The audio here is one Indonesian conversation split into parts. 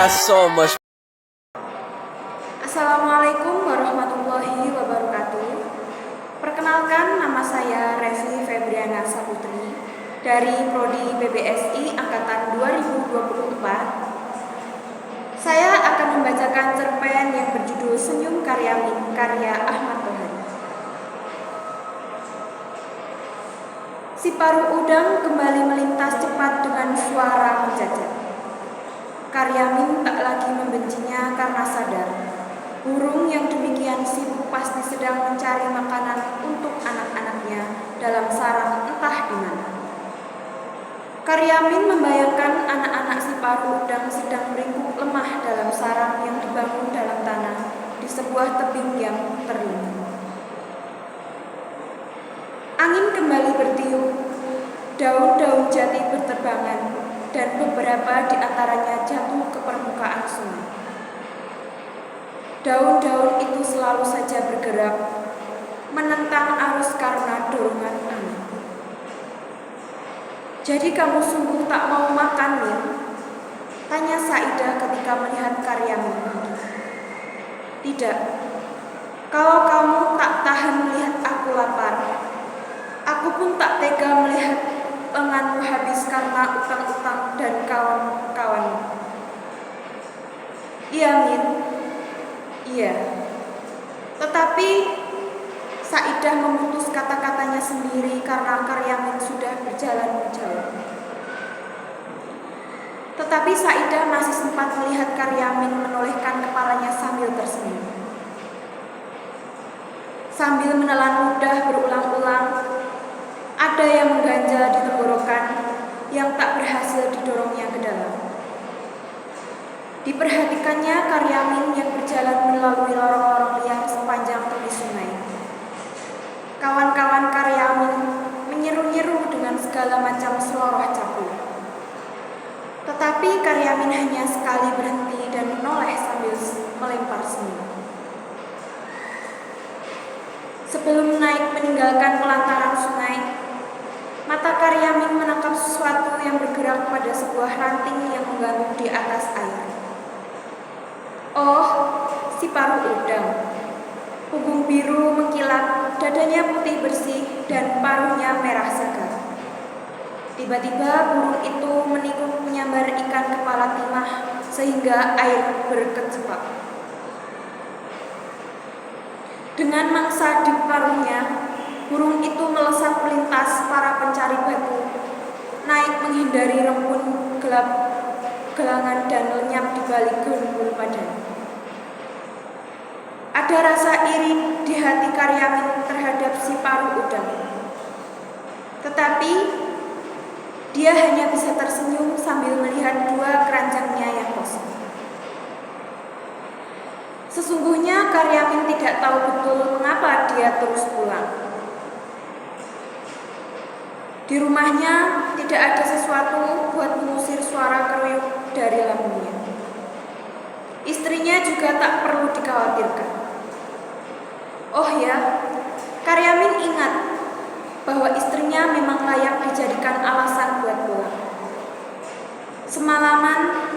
has so much. Assalamualaikum warahmatullahi wabarakatuh. Perkenalkan, nama saya Resli Febriana Saputri dari Prodi PBSI Angkatan 2024. Saya akan membacakan cerpen yang berjudul Senyum Karyamin karya Ahmad Tohari. Si paruh udang kembali melintas cepat dengan suara menjajah. Karyamin tak lagi membencinya karena sadar burung yang demikian sibuk pasti sedang mencari makanan untuk anak-anaknya dalam sarang entah di mana. Karyamin membayangkan anak-anak si paruh udang sedang meringkuk lemah dalam sarang yang dibangun dalam tanah di sebuah tebing yang terlindung. Angin kembali bertiup, daun-daun jati berterbangan, dan beberapa di antaranya jatuh ke permukaan sungai. Daun-daun itu selalu saja bergerak, menentang arus karena dorongan angin. "Jadi kamu sungguh tak mau makan, Min?" tanya Saidah ketika melihat Karyamin pergi. "Tidak. Kalau kamu tak tahan melihat aku lapar, aku pun tak tega melihat lenganmu habis karena utang-utang dan kawan-kawan." "Iya, Min. Iya." Tetapi Saidah memutus kata-katanya sendiri karena Karyamin sudah berjalan jauh. Tetapi Saidah masih sempat melihat Karyamin menolehkan kepalanya sambil tersenyum. Sambil menelan ludah berulang-ulang, ada yang mengganjal di tenggorokan yang tak berhasil didorongnya ke dalam. Diperhatikannya Karyamin yang berjalan melalui lorong-lorong liar sepanjang tepi sungai. Kawan-kawan Karyamin menyeru-nyeru dengan segala macam seloroh capu. Tetapi Karyamin hanya sekali berhenti dan menoleh sambil melempar senyum. Sebelum naik meninggalkan pelantaran sungai, mata Karyamin menangkap sesuatu yang bergerak pada sebuah ranting yang menggantung di atas air. Oh, si paruh udang. Punggung biru mengkilap, dadanya putih bersih, dan paruhnya merah segar. Tiba-tiba burung itu menikung menyambar ikan kepala timah sehingga air berkecepak. Dengan mangsa di paruhnya, burung itu melesat melintas para pencari batu, naik menghindari rembun gelap gelangan dan lenyap di balik gembul padan. Ada rasa iri di hati Karyamin terhadap si paruh udang. Tetapi dia hanya bisa tersenyum sambil melihat dua keranjangnya yang kosong. Sesungguhnya Karyamin tidak tahu betul mengapa dia terus pulang. Di rumahnya tidak ada sesuatu buat mengusir suara keruyuk dari lambungnya. Istrinya juga tak perlu dikhawatirkan. Oh ya, Karyamin ingat bahwa istrinya memang layak dijadikan alasan buat pulang. Semalaman,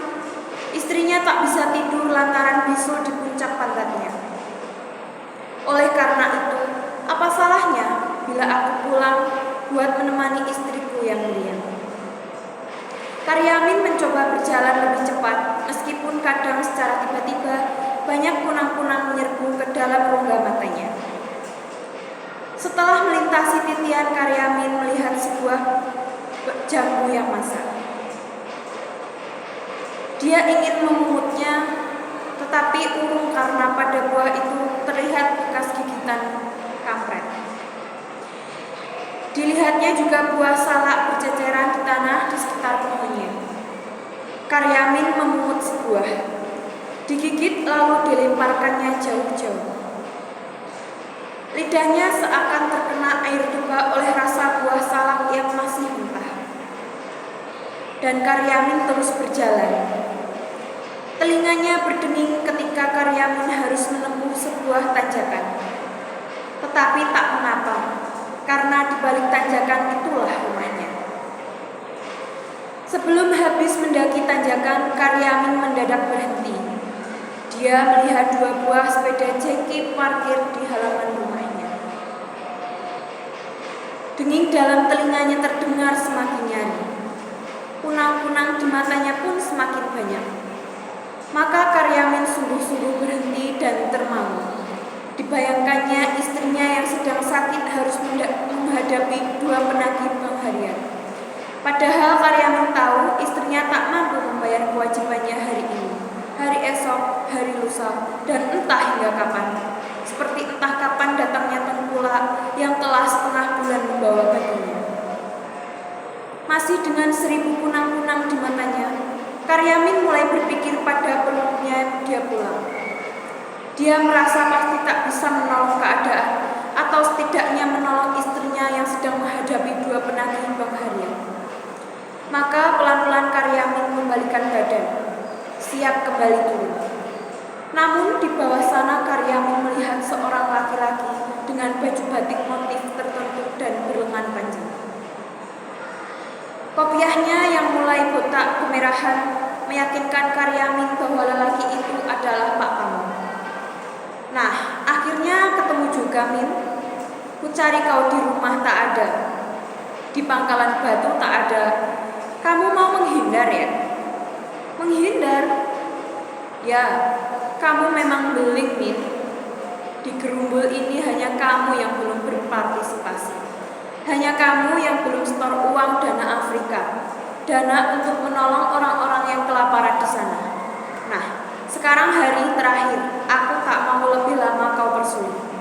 istrinya tak bisa tidur lantaran bisul di puncak pantatnya. Oleh karena itu, apa salahnya bila aku pulang buat menemani istriku yang mulia? Karyamin mencoba berjalan lebih cepat, meskipun kadang secara tiba-tiba banyak kunang-kunang menyerbu ke dalam rongga matanya. Setelah melintasi titian, Karyamin melihat sebuah jambu yang masak. Dia ingin memungutnya, tetapi urung karena pada buah itu terlihat bekas gigitan kampret. Dilihatnya juga buah salak berceceran di tanah di sekitar pohonnya. Karyamin memungut sebuah, digigit lalu dilemparkannya jauh-jauh. Lidahnya seakan terkena air juga oleh rasa buah salak yang masih mentah. Dan Karyamin terus berjalan. Telinganya berdenging ketika Karyamin harus menempuh sebuah tanjakan. Tetapi tak mengapa, karena di balik tanjakan itulah rumahnya. Sebelum habis mendaki tanjakan, Karyamin mendadak berhenti. Dia melihat 2 buah sepeda jeki parkir di halaman rumahnya. Denging dalam telinganya terdengar semakin nyaring. Kunang-kunang di matanya pun semakin banyak. Maka Karyamin sungguh-sungguh berhenti dan termangu. Dibayangkannya istrinya yang sedang sakit harus menghadapi 2 penagih bank harian. Padahal Karyamin tahu istrinya tak mampu membayar kewajibannya hari ini, hari esok, hari lusa, dan entah hingga kapan. Seperti entah kapan datangnya tengkulak yang telah setengah bulan membawa baginya. Masih dengan 1000 kunang-kunang di matanya, Karyamin mulai berpikir pada peluangnya dia pulang. Dia merasa pasti tak bisa menolong keadaan, atau setidaknya menolong istrinya yang sedang menghadapi 2 penagih bank harian. Maka pelan-pelan Karyamin membalikan badan, siap kembali turun. Namun di bawah sana Karyamin melihat seorang laki-laki dengan baju batik motif tertentu dan berlengan panjang. Kopiahnya yang mulai botak kemerahan meyakinkan Karyamin bahwa lelaki itu adalah Pak Pamong. Nah, akhirnya ketemu juga, Min. Kucari kau di rumah tak ada, di pangkalan batu tak ada. Kamu mau menghindar ya? Menghindar? Ya, kamu memang beling, Min. Di gerumbul ini hanya kamu yang belum berpartisipasi. Hanya kamu yang belum setor uang dana Afrika, dana untuk menolong orang-orang yang kelaparan di sana. Nah, sekarang hari terakhir, aku tak mau lebih lama kau persulit.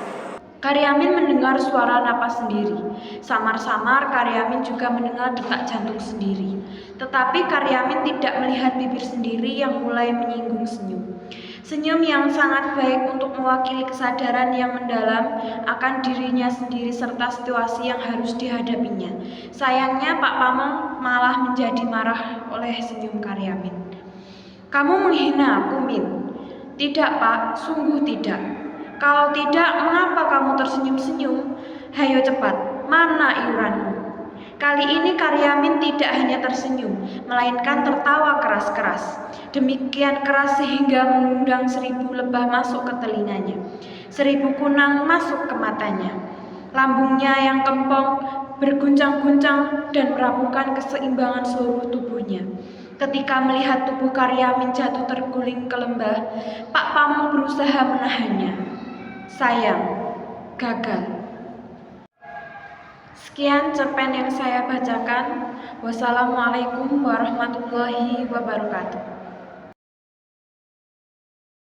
Karyamin mendengar suara napas sendiri. Samar-samar Karyamin juga mendengar detak jantung sendiri. Tetapi Karyamin tidak melihat bibir sendiri yang mulai menyinggung senyum. Senyum yang sangat baik untuk mewakili kesadaran yang mendalam akan dirinya sendiri serta situasi yang harus dihadapinya. Sayangnya Pak Pamong malah menjadi marah oleh senyum Karyamin. Kamu menghina aku, Min? Tidak, Pak, sungguh tidak. Kalau tidak, mengapa kamu tersenyum-senyum? Hayo cepat, mana iuranmu? Kali ini Karyamin tidak hanya tersenyum, melainkan tertawa keras-keras. Demikian keras sehingga mengundang 1000 lebah masuk ke telinganya. 1000 kunang masuk ke matanya. Lambungnya yang kempong berguncang-guncang dan merapuhkan keseimbangan seluruh tubuhnya. Ketika melihat tubuh Karyamin jatuh terguling ke lembah, Pak Pamong berusaha menahannya. Sayang, gagal. Sekian cerpen yang saya bacakan. Wassalamualaikum warahmatullahi wabarakatuh.